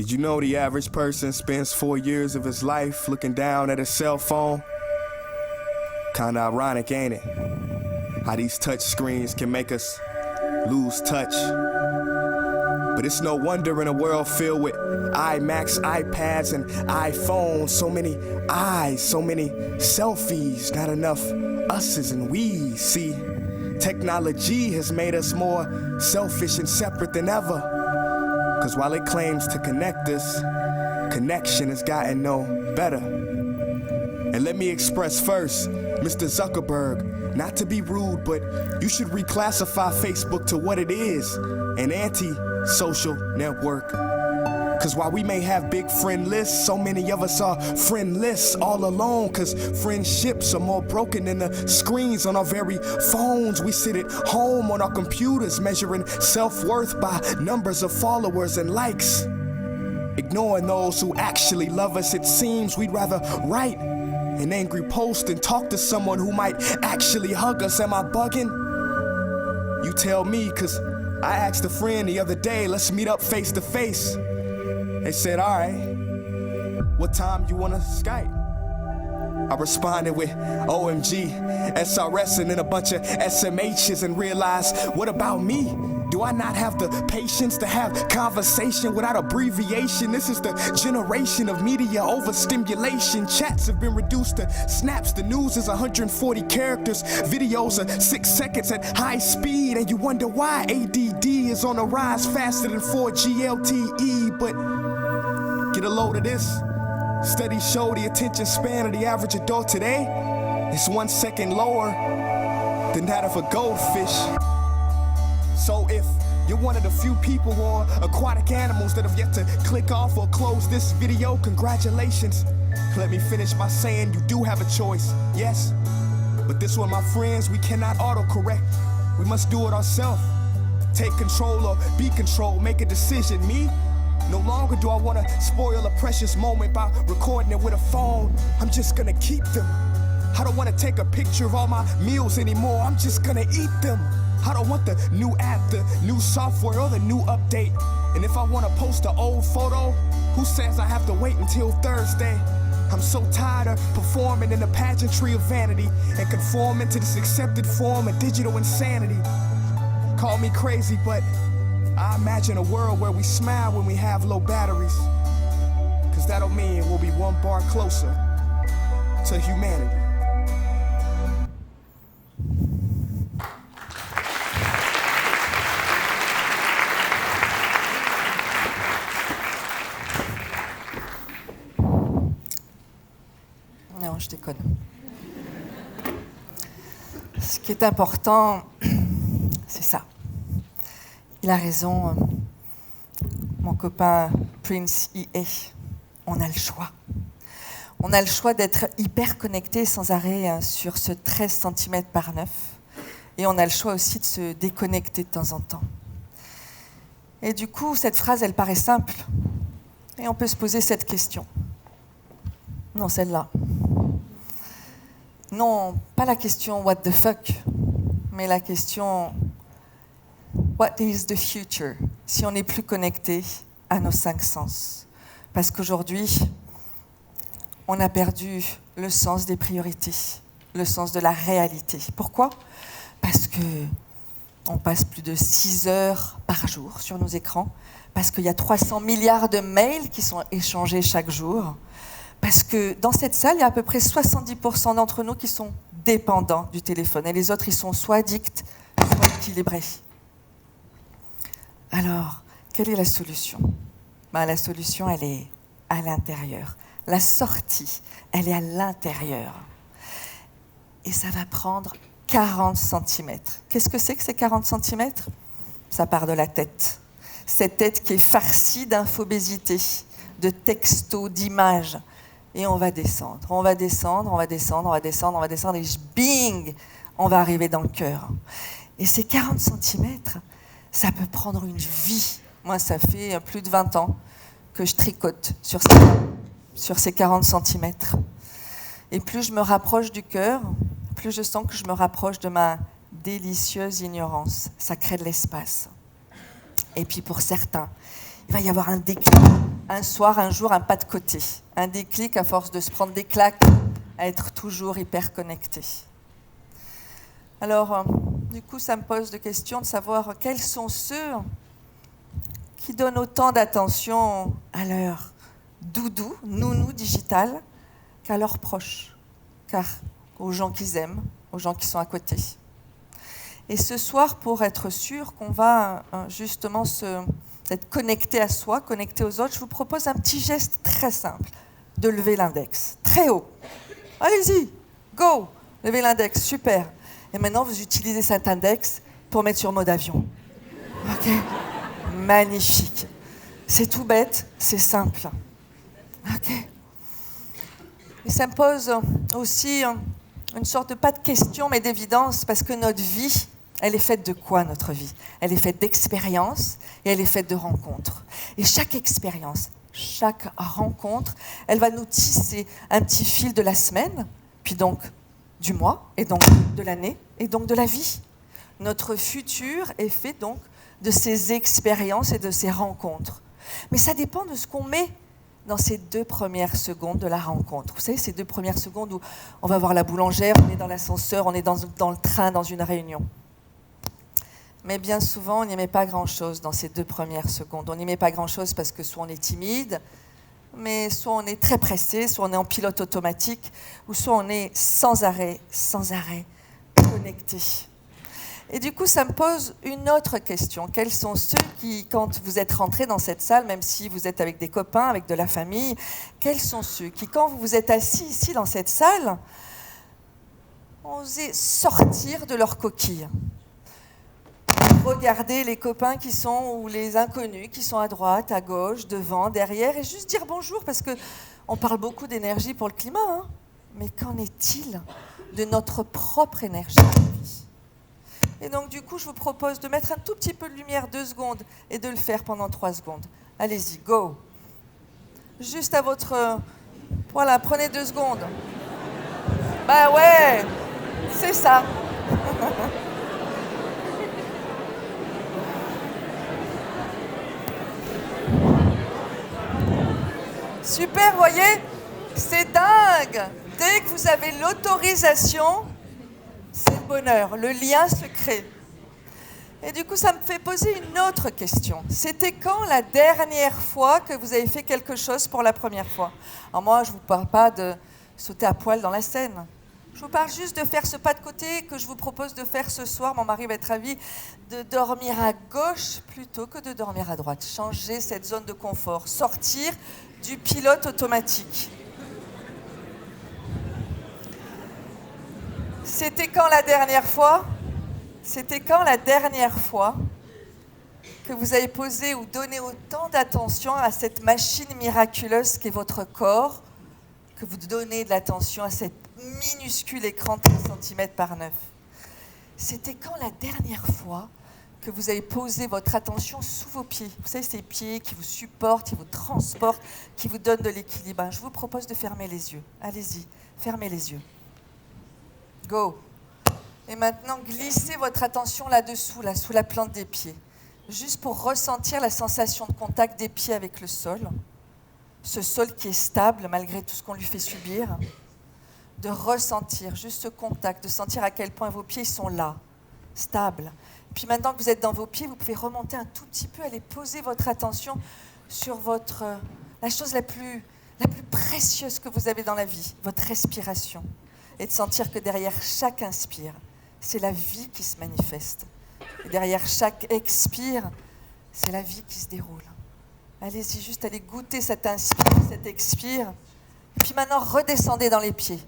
Did you know the average person spends 4 years of his life looking down at his cell phone? Kinda ironic, ain't it? How these touch screens can make us lose touch. But it's no wonder in a world filled with iMacs, iPads, and iPhones. So many eyes, so many selfies, not enough us's and we's. See, technology has made us more selfish and separate than ever. Cause while it claims to connect us, connection has gotten no better. And let me express first, Mr. Zuckerberg, not to be rude, but you should reclassify Facebook to what it is, an anti-social network. Cause while we may have big friend lists, so many of us are friendless all alone. Cause friendships are more broken than the screens on our very phones. We sit at home on our computers measuring self-worth by numbers of followers and likes. Ignoring those who actually love us, it seems we'd rather write an angry post and talk to someone who might actually hug us. Am I bugging? You tell me, cause I asked a friend the other day, let's meet up face to face. They said, alright, what time you wanna Skype? I responded with OMG, SRS, and then a bunch of SMHs and realized, what about me? Do I not have the patience to have conversation without abbreviation? This is the generation of media overstimulation. Chats have been reduced to snaps. The news is 140 characters. Videos are 6 seconds at high speed. And you wonder why ADD is on the rise faster than 4G LTE. But get a load of this. Studies show the attention span of the average adult today is 1 second lower than that of a goldfish. So if you're one of the few people or aquatic animals that have yet to click off or close this video, congratulations. Let me finish by saying you do have a choice, yes. But this one, my friends, we cannot autocorrect. We must do it ourselves. Take control or be controlled, make a decision. Me? No longer do I want to spoil a precious moment by recording it with a phone. I'm just gonna keep them. I don't want to take a picture of all my meals anymore. I'm just gonna eat them. I don't want the new app, the new software, or the new update. And if I want to post an old photo, who says I have to wait until Thursday? I'm so tired of performing in the pageantry of vanity and conforming to this accepted form of digital insanity. Call me crazy, but I imagine a world where we smile when we have low batteries. Cause that'll mean we'll be one bar closer to humanity. Non, je déconne. Ce qui est important, c'est ça. Il a raison, mon copain Prince y est. On a le choix. On a le choix d'être hyper connecté sans arrêt sur ce 13 cm par 9. Et on a le choix aussi de se déconnecter de temps en temps. Et du coup, cette phrase, elle paraît simple. Et on peut se poser cette question. Non, celle-là. Non, pas la question « what the fuck », mais la question « what is the future ?» si on n'est plus connecté à nos 5 sens. Parce qu'aujourd'hui, on a perdu le sens des priorités, le sens de la réalité. Pourquoi ? Parce qu'on passe plus de 6 heures par jour sur nos écrans, parce qu'il y a 300 milliards de mails qui sont échangés chaque jour, parce que dans cette salle, il y a à peu près 70% d'entre nous qui sont dépendants du téléphone, et les autres, ils sont soit addicts, soit équilibrés. Alors, quelle est la solution ? La solution, elle est à l'intérieur. La sortie, elle est à l'intérieur. Et ça va prendre 40 cm. Qu'est-ce que c'est que ces 40 cm ? Ça part de la tête. Cette tête qui est farcie d'infobésité, de textos, d'images. Et on va descendre, on va descendre, on va descendre, on va descendre, on va descendre, et bing, on va arriver dans le cœur. Et ces 40 cm, ça peut prendre une vie. Moi, ça fait plus de 20 ans que je tricote sur ces 40 cm. Et plus je me rapproche du cœur, plus je sens que je me rapproche de ma délicieuse ignorance. Ça crée de l'espace. Et puis pour certains, il va y avoir un déclic. un soir, un jour, un pas de côté, un déclic à force de se prendre des claques, à être toujours hyper connecté. Alors, du coup, ça me pose de questions de savoir quels sont ceux qui donnent autant d'attention à leur doudou, nounou digital, qu'à leurs proches, car aux gens qu'ils aiment, aux gens qui sont à côté. Et ce soir, pour être sûr qu'on va justement être connecté à soi, connecté aux autres, je vous propose un petit geste très simple, de lever l'index, très haut. Allez-y, go, levez l'index, super. Et maintenant, vous utilisez cet index pour mettre sur mode avion. Ok, magnifique. C'est tout bête, c'est simple. Ok. Et ça me pose aussi une sorte de, pas de question, mais d'évidence, parce que notre vie, elle est faite de quoi, notre vie? Elle est faite d'expériences et elle est faite de rencontres. Et chaque expérience, chaque rencontre, elle va nous tisser un petit fil de la semaine, puis donc du mois, et donc de l'année, et donc de la vie. Notre futur est fait donc de ces expériences et de ces rencontres. Mais ça dépend de ce qu'on met dans ces 2 premières secondes de la rencontre. Vous savez, ces 2 premières secondes où on va voir la boulangère, on est dans l'ascenseur, on est dans le train, dans une réunion. Mais bien souvent, on n'y met pas grand-chose dans ces 2 premières secondes. On n'y met pas grand-chose parce que soit on est timide, mais soit on est très pressé, soit on est en pilote automatique, ou soit on est sans arrêt, connecté. Et du coup, ça me pose une autre question. Quels sont ceux qui, quand vous êtes rentrés dans cette salle, même si vous êtes avec des copains, avec de la famille, quels sont ceux qui, quand vous vous êtes assis ici dans cette salle, ont osé sortir de leur coquille? Regarder les copains qui sont, ou les inconnus qui sont à droite, à gauche, devant, derrière, et juste dire bonjour, parce qu'on parle beaucoup d'énergie pour le climat, hein, mais qu'en est-il de notre propre énergie de vie? Et donc, du coup, je vous propose de mettre un tout petit peu de lumière 2 secondes et de le faire pendant 3 secondes. Allez-y, go. Juste à votre... Voilà, prenez 2 secondes. Bah ouais, c'est ça. Super, vous voyez, c'est dingue. Dès que vous avez l'autorisation, c'est le bonheur, le lien se crée. Et du coup, ça me fait poser une autre question. C'était quand la dernière fois que vous avez fait quelque chose pour la première fois? Alors moi, je ne vous parle pas de sauter à poil dans la Seine. Je vous parle juste de faire ce pas de côté que je vous propose de faire ce soir. Mon mari va être ravi de dormir à gauche plutôt que de dormir à droite. Changer cette zone de confort, sortir du pilote automatique. C'était quand la dernière fois que vous avez posé ou donné autant d'attention à cette machine miraculeuse qu'est votre corps, que vous donnez de l'attention à cet minuscule écran 3 cm par 9? C'était quand la dernière fois que vous avez posé votre attention sous vos pieds? Vous savez, ces pieds qui vous supportent, qui vous transportent, qui vous donnent de l'équilibre. Je vous propose de fermer les yeux. Allez-y, fermez les yeux. Go. Et maintenant, glissez votre attention là-dessous, là, sous la plante des pieds. Juste pour ressentir la sensation de contact des pieds avec le sol. Ce sol qui est stable malgré tout ce qu'on lui fait subir. De ressentir juste ce contact, de sentir à quel point vos pieds sont là, stables. Puis maintenant que vous êtes dans vos pieds, vous pouvez remonter un tout petit peu, aller poser votre attention sur la chose la plus précieuse que vous avez dans la vie, votre respiration. Et de sentir que derrière chaque inspire, c'est la vie qui se manifeste. Et derrière chaque expire, c'est la vie qui se déroule. Allez-y, juste allez goûter cet inspire, cet expire. Et puis maintenant, redescendez dans les pieds.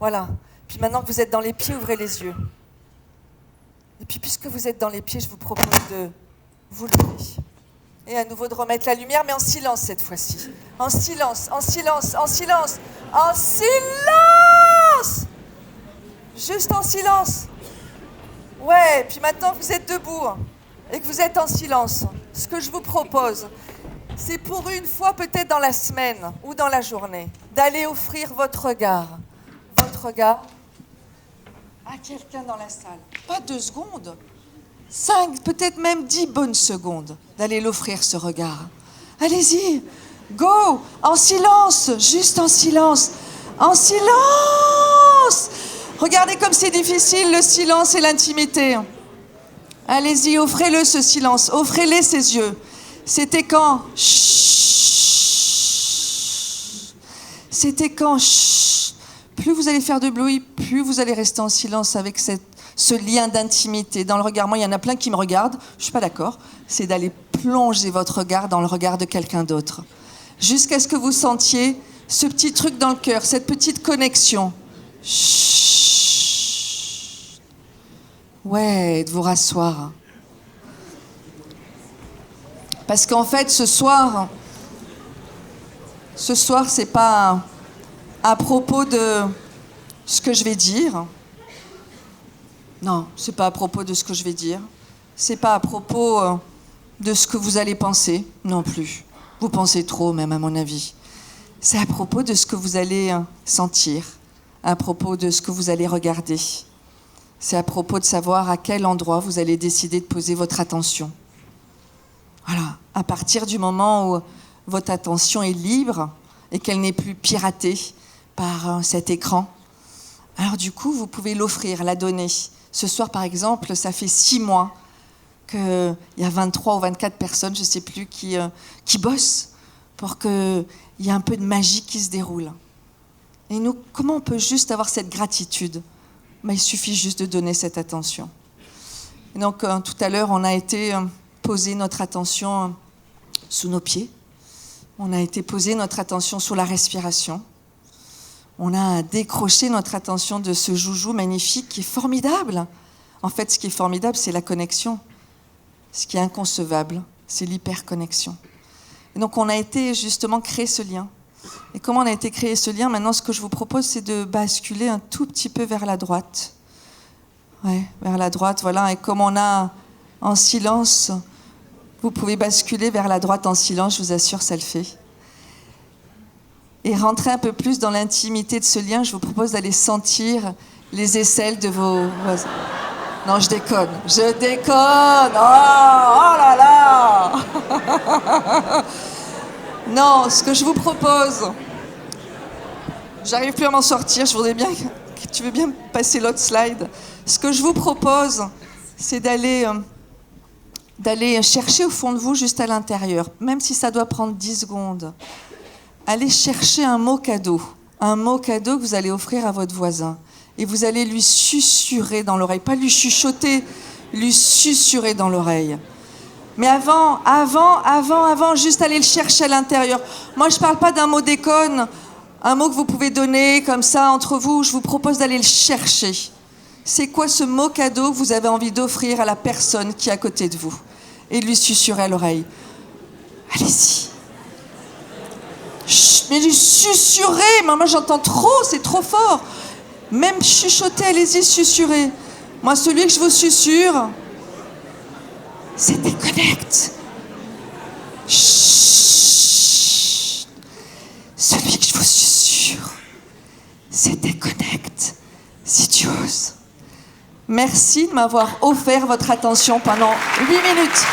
Voilà. Puis maintenant que vous êtes dans les pieds, ouvrez les yeux. Et puis, puisque vous êtes dans les pieds, je vous propose de vous lever. Et à nouveau de remettre la lumière, mais en silence cette fois-ci. En silence, en silence, en silence, en silence! Juste en silence. Ouais, puis maintenant vous êtes debout et que vous êtes en silence. Ce que je vous propose, c'est pour une fois peut-être dans la semaine ou dans la journée, d'aller offrir votre regard à quelqu'un dans la salle. Pas 2 secondes, 5, peut-être même 10 bonnes secondes, d'aller l'offrir ce regard. Allez-y, Go! En silence, juste en silence. En silence! Regardez comme c'est difficile, le silence et l'intimité. Allez-y, offrez-le ce silence, offrez-les ces yeux. C'était quand? Chut. C'était quand? Chut. Plus vous allez faire de bruit, plus vous allez rester en silence avec ce lien d'intimité. Dans le regard, moi, il y en a plein qui me regardent, je ne suis pas d'accord. C'est d'aller plonger votre regard dans le regard de quelqu'un d'autre. Jusqu'à ce que vous sentiez ce petit truc dans le cœur, cette petite connexion. Chut. Ouais, de vous rasseoir. Parce qu'en fait, ce soir, c'est pas à propos de ce que je vais dire. Non, c'est pas à propos de ce que je vais dire. C'est pas à propos de ce que vous allez penser, non plus. Vous pensez trop, même à mon avis. C'est à propos de ce que vous allez sentir, à propos de ce que vous allez regarder. C'est à propos de savoir à quel endroit vous allez décider de poser votre attention. Voilà, à partir du moment où votre attention est libre et qu'elle n'est plus piratée par cet écran, alors du coup, vous pouvez l'offrir, la donner. Ce soir, par exemple, ça fait 6 mois qu'il y a 23 ou 24 personnes, je ne sais plus, qui bossent pour qu'il y ait un peu de magie qui se déroule. Et nous, comment on peut juste avoir cette gratitude? Il suffit juste de donner cette attention. Et donc, tout à l'heure, on a été poser notre attention sous nos pieds. On a été poser notre attention sur la respiration. On a décroché notre attention de ce joujou magnifique qui est formidable. En fait, ce qui est formidable, c'est la connexion. Ce qui est inconcevable, c'est l'hyperconnexion. Et donc, on a été justement créer ce lien. Et comment on a été créé ce lien? Maintenant, ce que je vous propose, c'est de basculer un tout petit peu vers la droite. Ouais, vers la droite, voilà. Et comme on a en silence, vous pouvez basculer vers la droite en silence, je vous assure, ça le fait. Et rentrer un peu plus dans l'intimité de ce lien, je vous propose d'aller sentir les aisselles de vos voisins. Non, je déconne. Oh là là. Non, ce que je vous propose, j'arrive plus à m'en sortir, je voudrais bien que tu veux bien me passer l'autre slide. Ce que je vous propose, c'est d'aller chercher au fond de vous, juste à l'intérieur, même si ça doit prendre 10 secondes. Allez chercher un mot cadeau que vous allez offrir à votre voisin. Et vous allez lui susurrer dans l'oreille, pas lui chuchoter, lui susurrer dans l'oreille. Mais avant, juste aller le chercher à l'intérieur. Moi, je ne parle pas d'un mot déconne, un mot que vous pouvez donner comme ça entre vous. Je vous propose d'aller le chercher. C'est quoi ce mot cadeau que vous avez envie d'offrir à la personne qui est à côté de vous? Et lui susurrer à l'oreille. Allez-y. Chut, mais lui susurrer, moi j'entends trop, c'est trop fort. Même chuchoter, allez-y, susurrer. Moi, celui que je vous susurre, c'est déconnecte. Chut. Celui que je vous susurre, c'est déconnecte, si tu oses. Merci de m'avoir offert votre attention pendant 8 minutes.